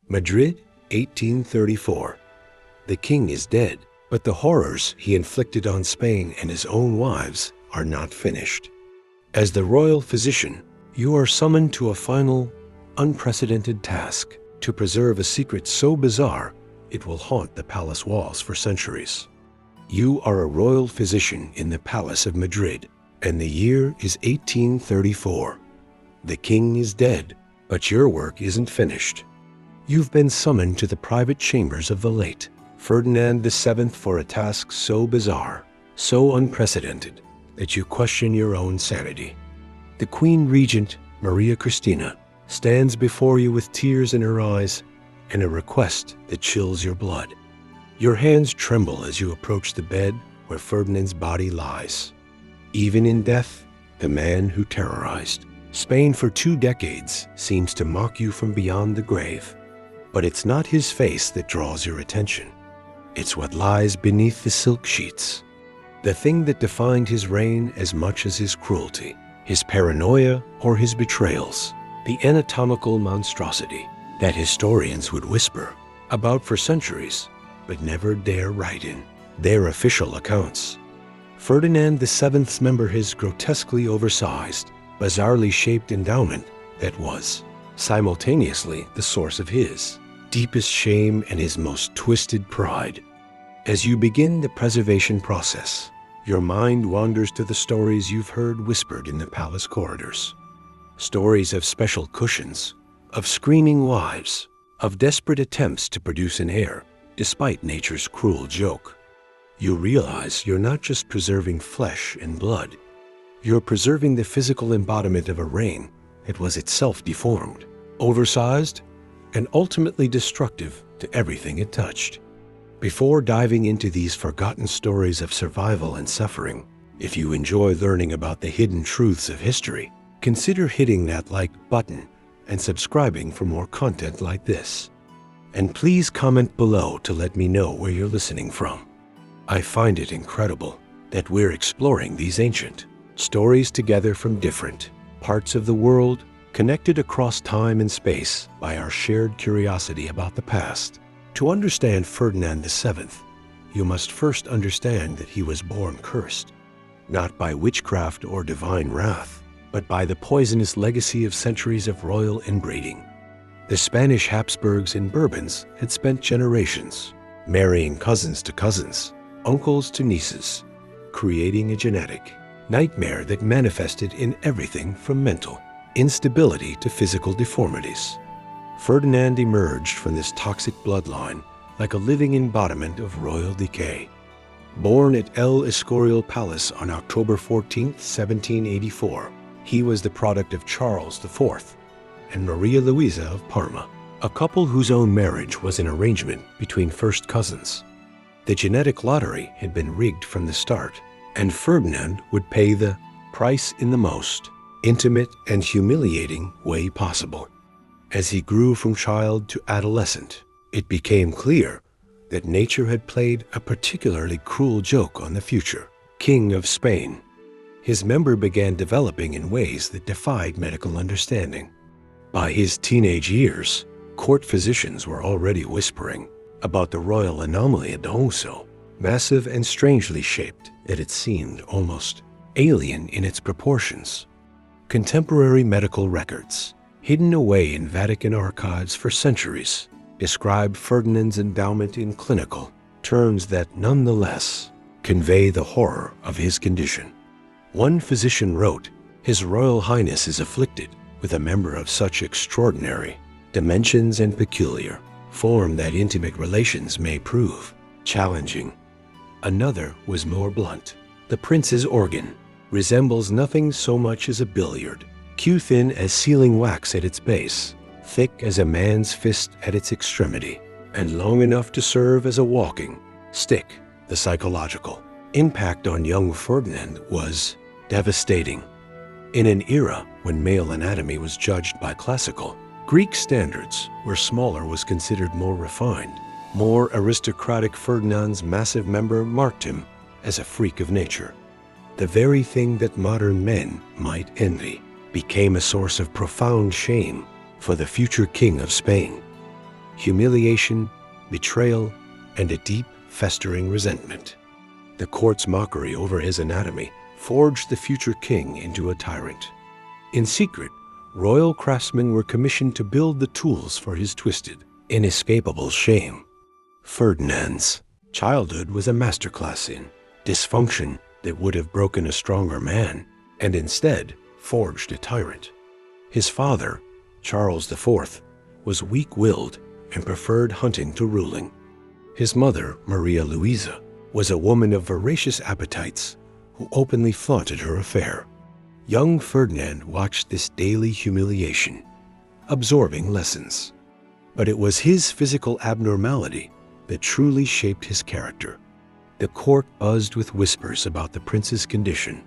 Madrid, 1834. The king is dead, but the horrors he inflicted on Spain and his own wives are not finished. As the royal physician, you are summoned to a final, unprecedented task to preserve a secret so bizarre it will haunt the palace walls for centuries. You are a royal physician in the Palace of Madrid, and the year is 1834. The king is dead, but your work isn't finished. You've been summoned to the private chambers of the late Ferdinand VII for a task so bizarre, so unprecedented, that you question your own sanity. The Queen Regent, Maria Cristina, stands before you with tears in her eyes and a request that chills your blood. Your hands tremble as you approach the bed where Ferdinand's body lies. Even in death, the man who terrorized Spain for 2 decades seems to mock you from beyond the grave. But it's not his face that draws your attention. It's what lies beneath the silk sheets. The thing that defined his reign as much as his cruelty, his paranoia, or his betrayals. The anatomical monstrosity that historians would whisper about for centuries, but never dare write in their official accounts. Ferdinand VII's member, his grotesquely oversized, bizarrely shaped endowment that was simultaneously the source of his deepest shame and his most twisted pride. As you begin the preservation process, your mind wanders to the stories you've heard whispered in the palace corridors. Stories of special cushions, of screaming wives, of desperate attempts to produce an heir despite nature's cruel joke. You realize you're not just preserving flesh and blood. You're preserving the physical embodiment of a reign that was itself deformed, oversized, and ultimately destructive to everything it touched. Before diving into these forgotten stories of survival and suffering, if you enjoy learning about the hidden truths of history, consider hitting that like button and subscribing for more content like this. And please comment below to let me know where you're listening from. I find it incredible that we're exploring these ancient stories together from different parts of the world, connected across time and space by our shared curiosity about the past. To understand Ferdinand VII, you must first understand that he was born cursed, not by witchcraft or divine wrath, but by the poisonous legacy of centuries of royal inbreeding. The Spanish Habsburgs and Bourbons had spent generations marrying cousins to cousins, uncles to nieces, creating a genetic nightmare that manifested in everything from mental instability to physical deformities. Ferdinand emerged from this toxic bloodline like a living embodiment of royal decay. Born at El Escorial Palace on October 14, 1784, he was the product of Charles IV and Maria Luisa of Parma, a couple whose own marriage was an arrangement between first cousins. The genetic lottery had been rigged from the start, and Ferdinand would pay the price in the most intimate and humiliating way possible. As he grew from child to adolescent, it became clear that nature had played a particularly cruel joke on the future King of Spain. His member began developing in ways that defied medical understanding. By his teenage years, court physicians were already whispering about the royal anomaly at Dohuso, massive and strangely shaped that it seemed almost alien in its proportions. Contemporary medical records, hidden away in Vatican archives for centuries, describe Ferdinand's endowment in clinical terms that nonetheless convey the horror of his condition. One physician wrote, "His Royal Highness is afflicted with a member of such extraordinary dimensions and peculiar form that intimate relations may prove challenging." Another was more blunt. "The prince's organ resembles nothing so much as a billiard, Q-thin as sealing wax at its base, thick as a man's fist at its extremity, and long enough to serve as a walking stick." The psychological impact on young Ferdinand was devastating. In an era when male anatomy was judged by classical Greek standards, where smaller was considered more refined, more aristocratic, Ferdinand's massive member marked him as a freak of nature. The very thing that modern men might envy became a source of profound shame for the future King of Spain. humiliation, betrayal, and a deep, festering resentment. The court's mockery over his anatomy forged the future king into a tyrant. In secret, royal craftsmen were commissioned to build the tools for his twisted, inescapable shame. Ferdinand's childhood was a masterclass in dysfunction that would have broken a stronger man and instead forged a tyrant. His father, Charles IV, was weak-willed and preferred hunting to ruling. His mother, Maria Louisa, was a woman of voracious appetites who openly flaunted her affair. Young Ferdinand watched this daily humiliation, absorbing lessons. But it was his physical abnormality that truly shaped his character. The court buzzed with whispers about the prince's condition.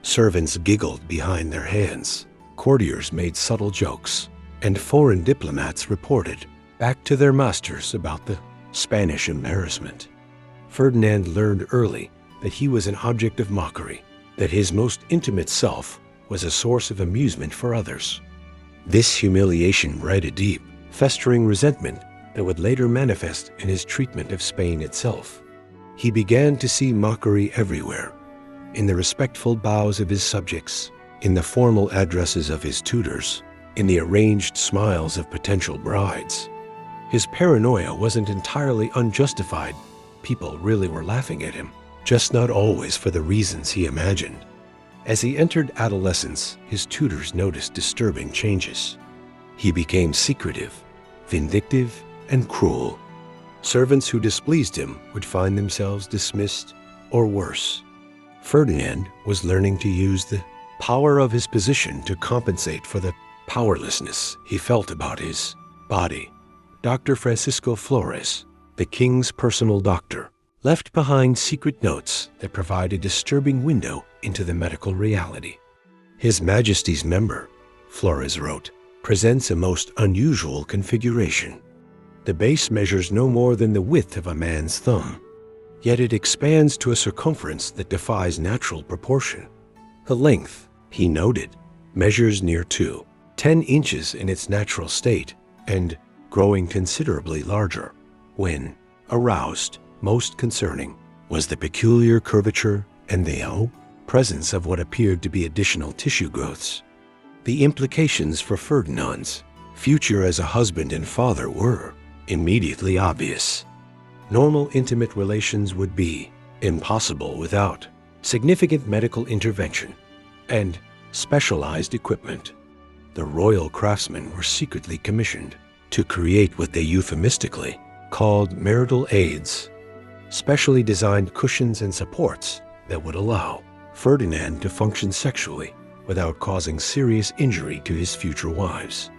Servants giggled behind their hands, courtiers made subtle jokes, and foreign diplomats reported back to their masters about the Spanish embarrassment. Ferdinand learned early that he was an object of mockery, that his most intimate self was a source of amusement for others. This humiliation bred a deep, festering resentment that would later manifest in his treatment of Spain itself. He began to see mockery everywhere, in the respectful bows of his subjects, in the formal addresses of his tutors, in the arranged smiles of potential brides. His paranoia wasn't entirely unjustified. People really were laughing at him, just not always for the reasons he imagined. As he entered adolescence, his tutors noticed disturbing changes. He became secretive, vindictive, and cruel. Servants who displeased him would find themselves dismissed or worse. Ferdinand was learning to use the power of his position to compensate for the powerlessness he felt about his body. Dr. Francisco Flores, the king's personal doctor, left behind secret notes that provide a disturbing window into the medical reality. His Majesty's member, Flores wrote, presents a most unusual configuration. The base measures no more than the width of a man's thumb, yet it expands to a circumference that defies natural proportion. The length, he noted, measures near 10 inches in its natural state, and growing considerably larger when aroused. Most concerning was the peculiar curvature and the presence of what appeared to be additional tissue growths. The implications for Ferdinand's future as a husband and father were immediately obvious. Normal intimate relations would be impossible without significant medical intervention and specialized equipment. The royal craftsmen were secretly commissioned to create what they euphemistically called marital aids, specially designed cushions and supports that would allow Ferdinand to function sexually without causing serious injury to his future wives.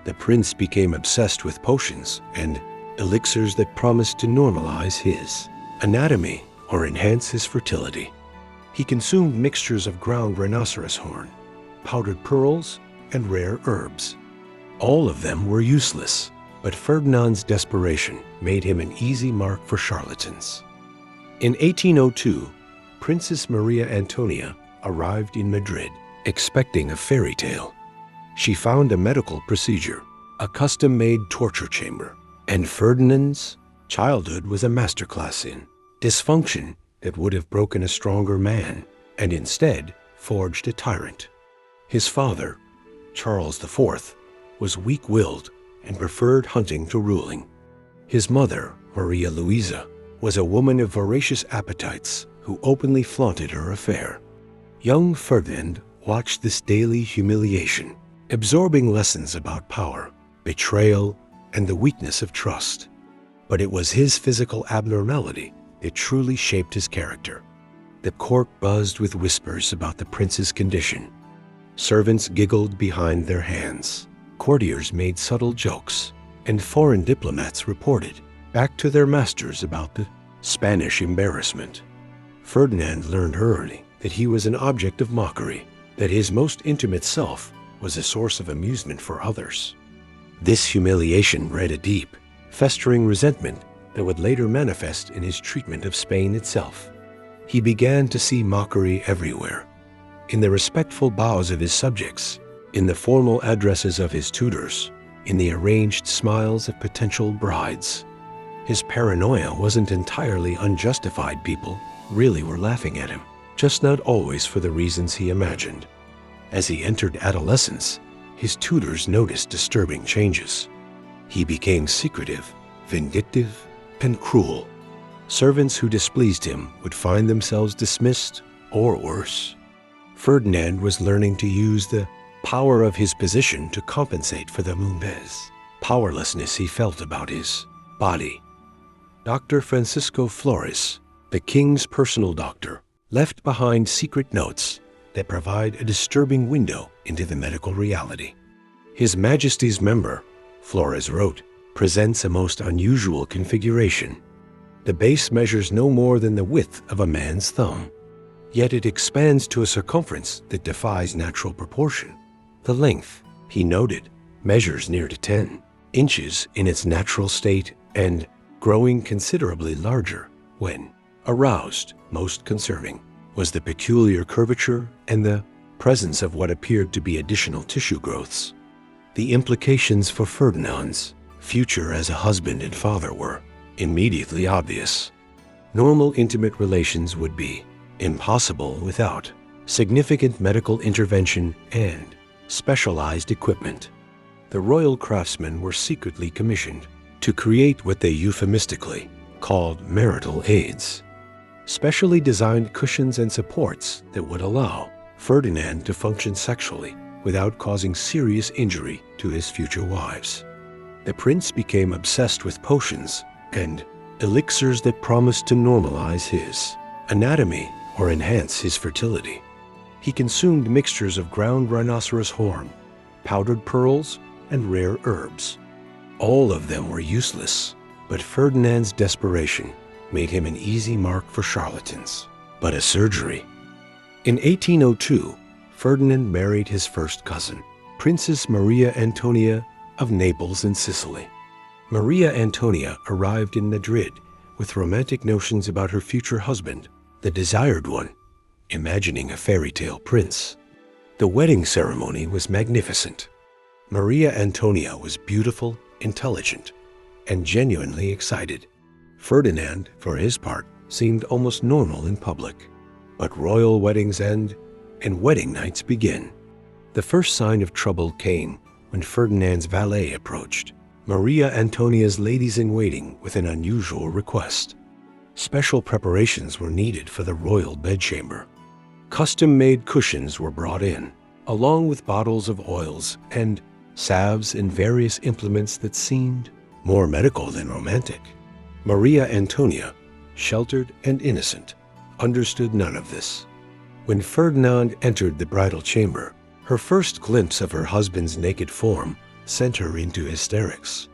The prince became obsessed with potions and elixirs that promised to normalize his anatomy or enhance his fertility. He consumed mixtures of ground rhinoceros horn, powdered pearls, and rare herbs. All of them were useless, but Ferdinand's desperation made him an easy mark for charlatans. In 1802, Princess Maria Antonia arrived in Madrid, expecting a fairy tale. She found a medical procedure, a custom-made torture chamber, and Ferdinand's childhood was a masterclass in dysfunction that would have broken a stronger man and instead forged a tyrant. His father, Charles IV, was weak-willed and preferred hunting to ruling. His mother, Maria Louisa, was a woman of voracious appetites who openly flaunted her affair. Young Ferdinand watched this daily humiliation, absorbing lessons about power, betrayal, and the weakness of trust. But it was his physical abnormality that truly shaped his character. The court buzzed with whispers about the prince's condition. Servants giggled behind their hands. Courtiers made subtle jokes, and foreign diplomats reported back to their masters about the Spanish embarrassment. Ferdinand learned early that he was an object of mockery, that his most intimate self was a source of amusement for others. This humiliation bred a deep, festering resentment that would later manifest in his treatment of Spain itself. He began to see mockery everywhere, in the respectful bows of his subjects, in the formal addresses of his tutors, in the arranged smiles of potential brides. His paranoia wasn't entirely unjustified. People really were laughing at him, just not always for the reasons he imagined. As he entered adolescence, his tutors noticed disturbing changes. He became secretive, vindictive, and cruel. Servants who displeased him would find themselves dismissed or worse. Ferdinand was learning to use the power of his position to compensate for the mumbez powerlessness he felt about his body. Dr. Francisco Flores, the king's personal doctor, left behind secret notes that provide a disturbing window into the medical reality. His Majesty's member, Flores wrote, presents a most unusual configuration. The base measures no more than the width of a man's thumb, yet it expands to a circumference that defies natural proportion. The length, he noted, measures near to 10 inches in its natural state and growing considerably larger when aroused. Most concerning was the peculiar curvature and the presence of what appeared to be additional tissue growths. The implications for Ferdinand's future as a husband and father were immediately obvious. Normal intimate relations would be impossible without significant medical intervention and specialized equipment. The royal craftsmen were secretly commissioned to create what they euphemistically called marital aids, specially designed cushions and supports that would allow Ferdinand to function sexually without causing serious injury to his future wives. The prince became obsessed with potions and elixirs that promised to normalize his anatomy or enhance his fertility. He consumed mixtures of ground rhinoceros horn, powdered pearls, and rare herbs. All of them were useless, but Ferdinand's desperation made him an easy mark for charlatans. But a surgery. In 1802, Ferdinand married his first cousin, Princess Maria Antonia of Naples in Sicily. Maria Antonia arrived in Madrid with romantic notions about her future husband, the desired one, imagining a fairy tale prince. The wedding ceremony was magnificent. Maria Antonia was beautiful, intelligent, and genuinely excited. Ferdinand, for his part, seemed almost normal in public. But royal weddings end, and wedding nights begin. The first sign of trouble came when Ferdinand's valet approached Maria Antonia's ladies-in-waiting with an unusual request. Special preparations were needed for the royal bedchamber. Custom-made cushions were brought in, along with bottles of oils and salves and various implements that seemed more medical than romantic. Maria Antonia, sheltered and innocent, understood none of this. When Ferdinand entered the bridal chamber, her first glimpse of her husband's naked form sent her into hysterics.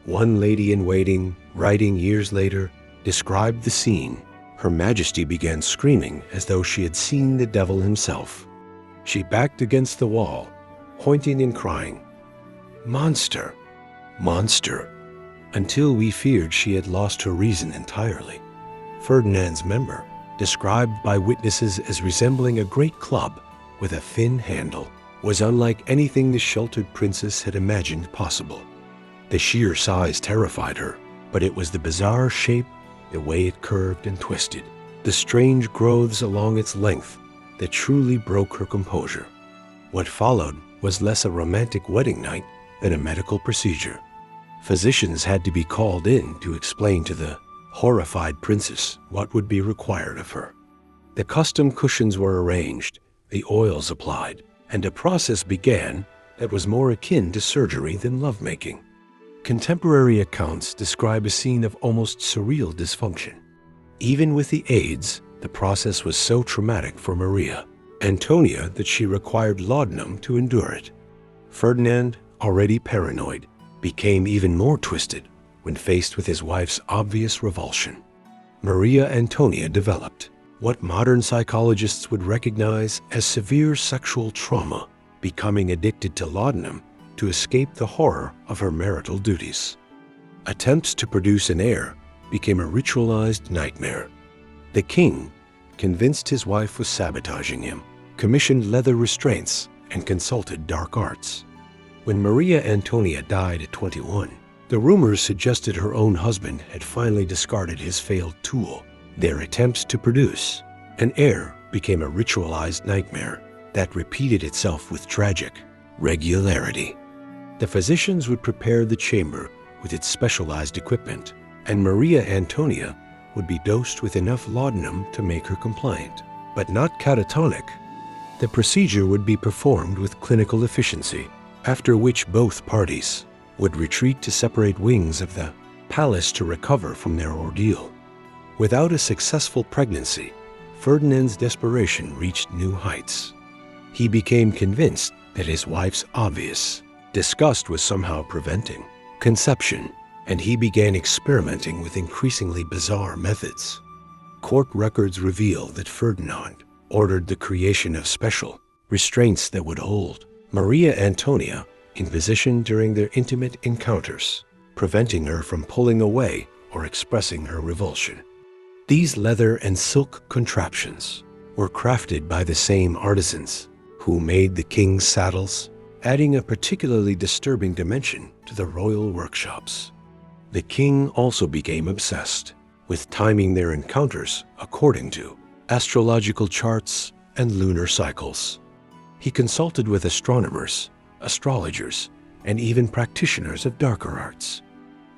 One lady-in-waiting, writing years later, described the scene. Her Majesty began screaming as though she had seen the devil himself. She backed against the wall, pointing and crying, "Monster! Monster!" until we feared she had lost her reason entirely. Ferdinand's member, described by witnesses as resembling a great club with a thin handle, was unlike anything the sheltered princess had imagined possible. The sheer size terrified her, but it was the bizarre shape, the way it curved and twisted, the strange growths along its length that truly broke her composure. What followed was less a romantic wedding night than a medical procedure. Physicians had to be called in to explain to the horrified princess what would be required of her. The custom cushions were arranged, the oils applied, and a process began that was more akin to surgery than lovemaking. Contemporary accounts describe a scene of almost surreal dysfunction. Even with the aids, the process was so traumatic for Maria Antonia that she required laudanum to endure it. Ferdinand, already paranoid, became even more twisted when faced with his wife's obvious revulsion. Maria Antonia developed what modern psychologists would recognize as severe sexual trauma, becoming addicted to laudanum to escape the horror of her marital duties. Attempts to produce an heir became a ritualized nightmare. The king, convinced his wife was sabotaging him, commissioned leather restraints and consulted dark arts. When Maria Antonia died at 21, the rumors suggested her own husband had finally discarded his failed tool. Their attempts to produce an heir became a ritualized nightmare that repeated itself with tragic regularity. The physicians would prepare the chamber with its specialized equipment, and Maria Antonia would be dosed with enough laudanum to make her compliant, but not catatonic. The procedure would be performed with clinical efficiency, after which both parties would retreat to separate wings of the palace to recover from their ordeal. Without a successful pregnancy, Ferdinand's desperation reached new heights. He became convinced that his wife's obvious disgust was somehow preventing conception, and he began experimenting with increasingly bizarre methods. Court records reveal that Ferdinand ordered the creation of special restraints that would hold Maria Antonia in position during their intimate encounters, preventing her from pulling away or expressing her revulsion. These leather and silk contraptions were crafted by the same artisans who made the king's saddles, adding a particularly disturbing dimension to the royal workshops. The king also became obsessed with timing their encounters according to astrological charts and lunar cycles. He consulted with astronomers, astrologers, and even practitioners of darker arts.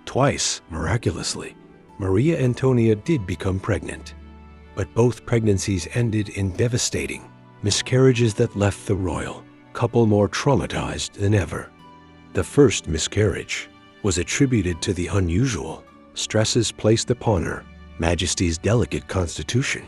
Twice, miraculously, Maria Antonia did become pregnant, but both pregnancies ended in devastating miscarriages that left the royal couple more traumatized than ever. The first miscarriage was attributed to the unusual stresses placed upon her Majesty's delicate constitution.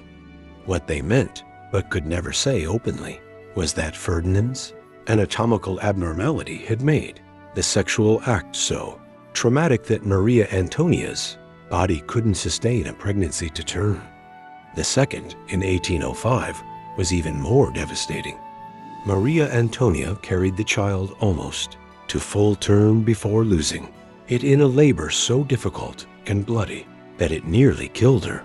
What they meant, but could never say openly, was that Ferdinand's anatomical abnormality had made the sexual act so traumatic that Maria Antonia's body couldn't sustain a pregnancy to term. The second, in 1805, was even more devastating. Maria Antonia carried the child almost to full term before losing it in a labor so difficult and bloody that it nearly killed her.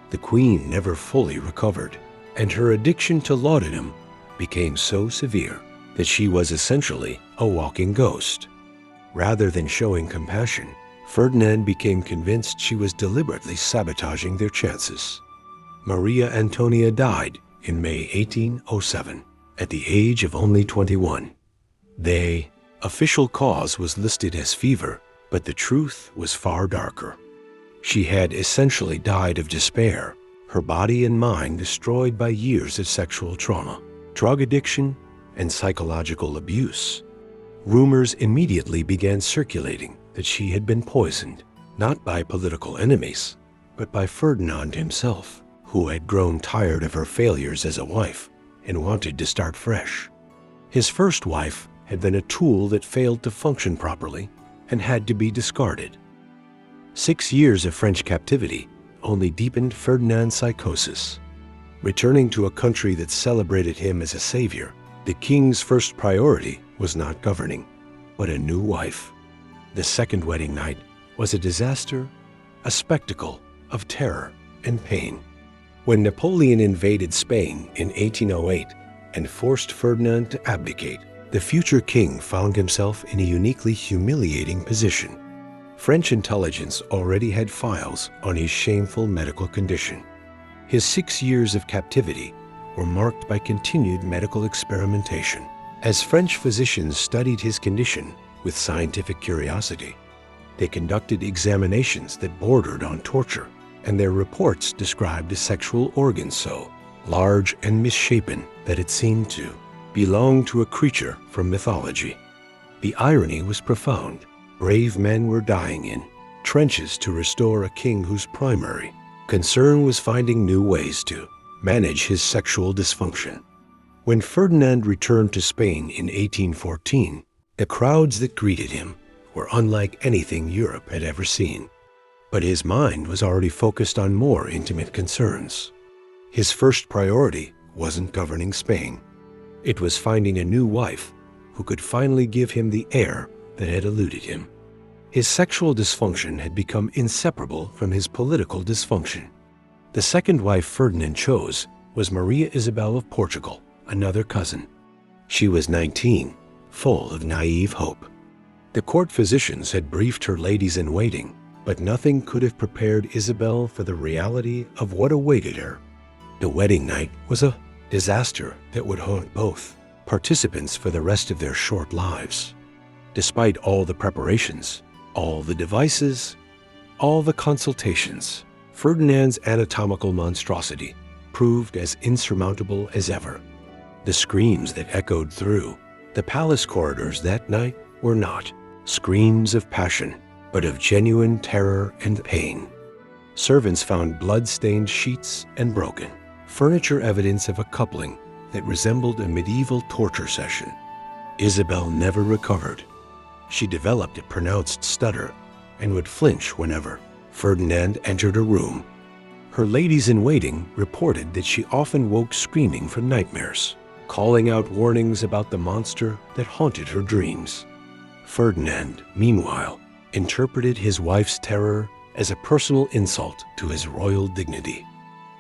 The queen never fully recovered, and her addiction to laudanum became so severe that she was essentially a walking ghost. Rather than showing compassion, Ferdinand became convinced she was deliberately sabotaging their chances. Maria Antonia died in May 1807 at the age of only 21. The official cause was listed as fever, but the truth was far darker. She had essentially died of despair, her body and mind destroyed by years of sexual trauma, drug addiction, and psychological abuse. Rumors immediately began circulating that she had been poisoned, not by political enemies, but by Ferdinand himself, who had grown tired of her failures as a wife and wanted to start fresh. His first wife had been a tool that failed to function properly and had to be discarded. 6 years of French captivity only deepened Ferdinand's psychosis. Returning to a country that celebrated him as a savior, the king's first priority was not governing, but a new wife. The second wedding night was a disaster, a spectacle of terror and pain. When Napoleon invaded Spain in 1808 and forced Ferdinand to abdicate, the future king found himself in a uniquely humiliating position. French intelligence already had files on his shameful medical condition. His 6 years of captivity were marked by continued medical experimentation. As French physicians studied his condition with scientific curiosity, they conducted examinations that bordered on torture, and their reports described a sexual organ so large and misshapen that it seemed to belong to a creature from mythology. The irony was profound. Brave men were dying in trenches to restore a king whose primary concern was finding new ways to manage his sexual dysfunction. When Ferdinand returned to Spain in 1814, the crowds that greeted him were unlike anything Europe had ever seen. But his mind was already focused on more intimate concerns. His first priority wasn't governing Spain. It was finding a new wife who could finally give him the heir that had eluded him. His sexual dysfunction had become inseparable from his political dysfunction. The second wife Ferdinand chose was Maria Isabel of Portugal, another cousin. She was 19, full of naive hope. The court physicians had briefed her ladies-in-waiting, but nothing could have prepared Isabel for the reality of what awaited her. The wedding night was a disaster that would haunt both participants for the rest of their short lives. Despite all the preparations, all the devices, all the consultations, Ferdinand's anatomical monstrosity proved as insurmountable as ever. The screams that echoed through the palace corridors that night were not screams of passion, but of genuine terror and pain. Servants found blood-stained sheets and broken furniture, evidence of a coupling that resembled a medieval torture session. Isabel never recovered. She developed a pronounced stutter and would flinch whenever Ferdinand entered a room. Her ladies-in-waiting reported that she often woke screaming from nightmares, calling out warnings about the monster that haunted her dreams. Ferdinand, meanwhile, interpreted his wife's terror as a personal insult to his royal dignity.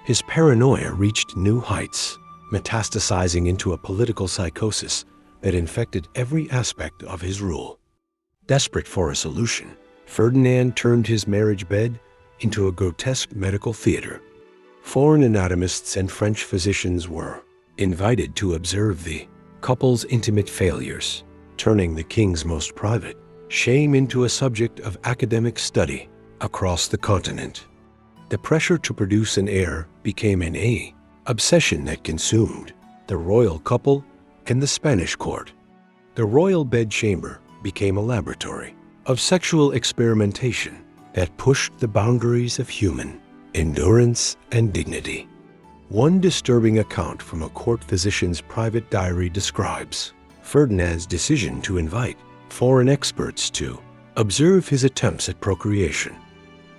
His paranoia reached new heights, metastasizing into a political psychosis that infected every aspect of his rule. Desperate for a solution, Ferdinand turned his marriage bed into a grotesque medical theater. Foreign anatomists and French physicians were invited to observe the couple's intimate failures, turning the king's most private shame into a subject of academic study across the continent. The pressure to produce an heir became an obsession that consumed the royal couple and the Spanish court. The royal bedchamber became a laboratory of sexual experimentation that pushed the boundaries of human endurance and dignity. One disturbing account from a court physician's private diary describes Ferdinand's decision to invite foreign experts to observe his attempts at procreation.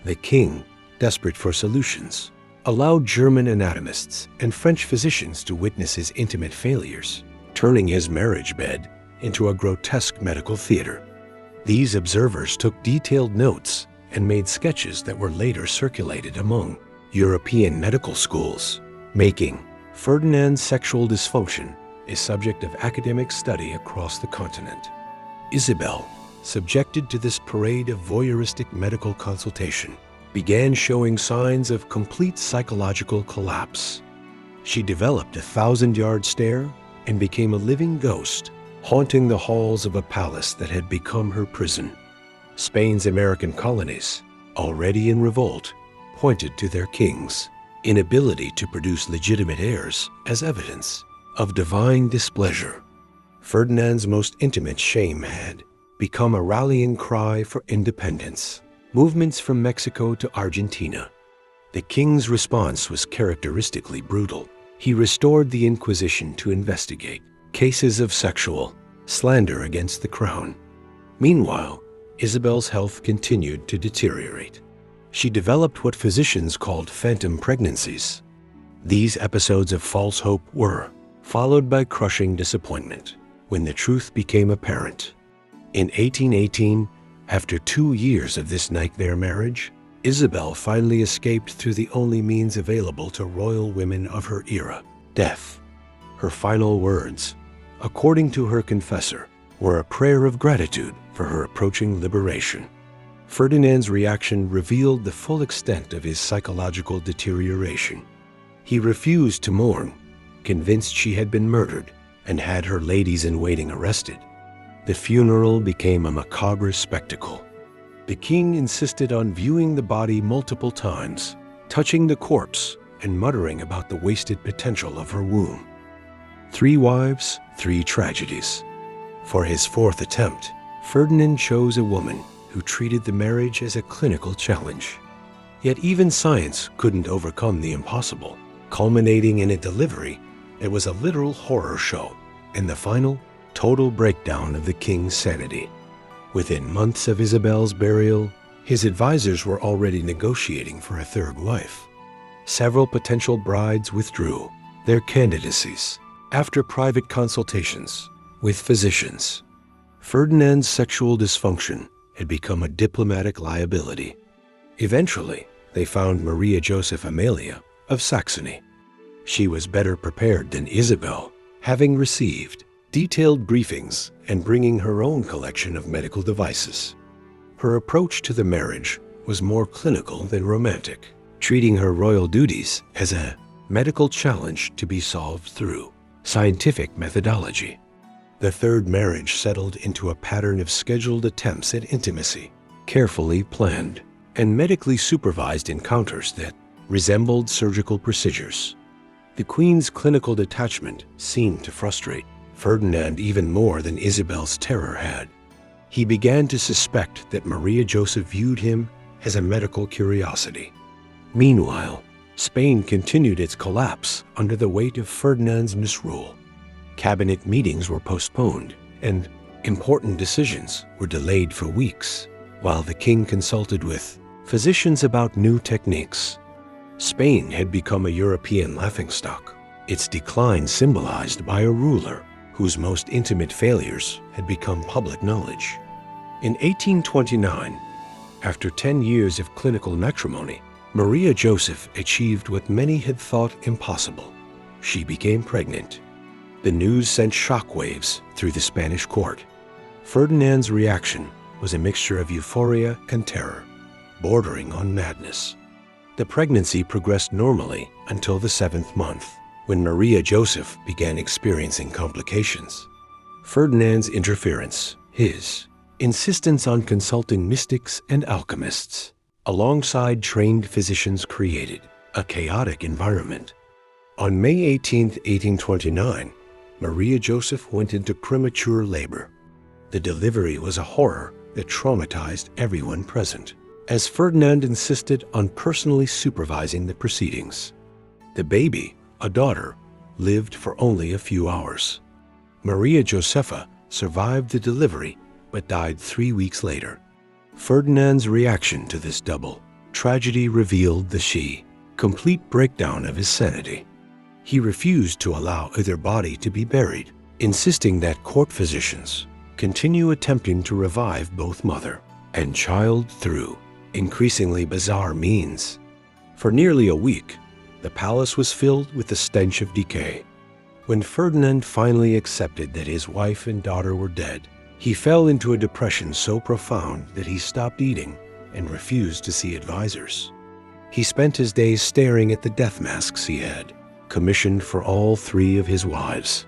The king, desperate for solutions, allowed German anatomists and French physicians to witness his intimate failures, turning his marriage bed into a grotesque medical theater. These observers took detailed notes and made sketches that were later circulated among European medical schools, making Ferdinand's sexual dysfunction a subject of academic study across the continent. Isabel, subjected to this parade of voyeuristic medical consultation, began showing signs of complete psychological collapse. She developed a 1,000-yard stare and became a living ghost, haunting the halls of a palace that had become her prison. Spain's American colonies, already in revolt, pointed to their king's inability to produce legitimate heirs as evidence of divine displeasure. Ferdinand's most intimate shame had become a rallying cry for independence. Movements from Mexico to Argentina. The king's response was characteristically brutal. He restored the Inquisition to investigate cases of sexual slander against the crown. Meanwhile, Isabel's health continued to deteriorate. She developed what physicians called phantom pregnancies. These episodes of false hope were followed by crushing disappointment when the truth became apparent. In 1818, after 2 years of this nightmare marriage, Isabel finally escaped through the only means available to royal women of her era, death. Her final words, according to her confessor, were a prayer of gratitude for her approaching liberation. Ferdinand's reaction revealed the full extent of his psychological deterioration. He refused to mourn, convinced she had been murdered, and had her ladies-in-waiting arrested. The funeral became a macabre spectacle. The king insisted on viewing the body multiple times, touching the corpse and muttering about the wasted potential of her womb. 3 wives, 3 tragedies. For his 4th attempt, Ferdinand chose a woman who treated the marriage as a clinical challenge. Yet even science couldn't overcome the impossible, culminating in a delivery that was a literal horror show and the final, total breakdown of the king's sanity. Within months of Isabel's burial, his advisors were already negotiating for a 3rd wife. Several potential brides withdrew their candidacies after private consultations with physicians. Ferdinand's sexual dysfunction had become a diplomatic liability. Eventually, they found Maria Joseph Amalia of Saxony. She was better prepared than Isabel, having received detailed briefings, and bringing her own collection of medical devices. Her approach to the marriage was more clinical than romantic, treating her royal duties as a medical challenge to be solved through scientific methodology. The third marriage settled into a pattern of scheduled attempts at intimacy, carefully planned, and medically supervised encounters that resembled surgical procedures. The Queen's clinical detachment seemed to frustrate Ferdinand even more than Isabel's terror had. He began to suspect that Maria Joseph viewed him as a medical curiosity. Meanwhile, Spain continued its collapse under the weight of Ferdinand's misrule. Cabinet meetings were postponed, and important decisions were delayed for weeks, while the king consulted with physicians about new techniques. Spain had become a European laughingstock, its decline symbolized by a ruler whose most intimate failures had become public knowledge. In 1829, after 10 years of clinical matrimony, Maria Joseph achieved what many had thought impossible. She became pregnant. The news sent shockwaves through the Spanish court. Ferdinand's reaction was a mixture of euphoria and terror, bordering on madness. The pregnancy progressed normally until the 7th month, when Maria Joseph began experiencing complications. Ferdinand's interference, his insistence on consulting mystics and alchemists, alongside trained physicians, created a chaotic environment. On May 18, 1829, Maria Joseph went into premature labor. The delivery was a horror that traumatized everyone present, as Ferdinand insisted on personally supervising the proceedings. The baby, a daughter, lived for only a few hours. Maria Josepha survived the delivery but died 3 weeks later. Ferdinand's reaction to this double tragedy revealed the complete breakdown of his sanity. He refused to allow either body to be buried, insisting that court physicians continue attempting to revive both mother and child through increasingly bizarre means. For nearly a week, the palace was filled with the stench of decay. When Ferdinand finally accepted that his wife and daughter were dead, he fell into a depression so profound that he stopped eating and refused to see advisors. He spent his days staring at the death masks he had commissioned for all 3 of his wives.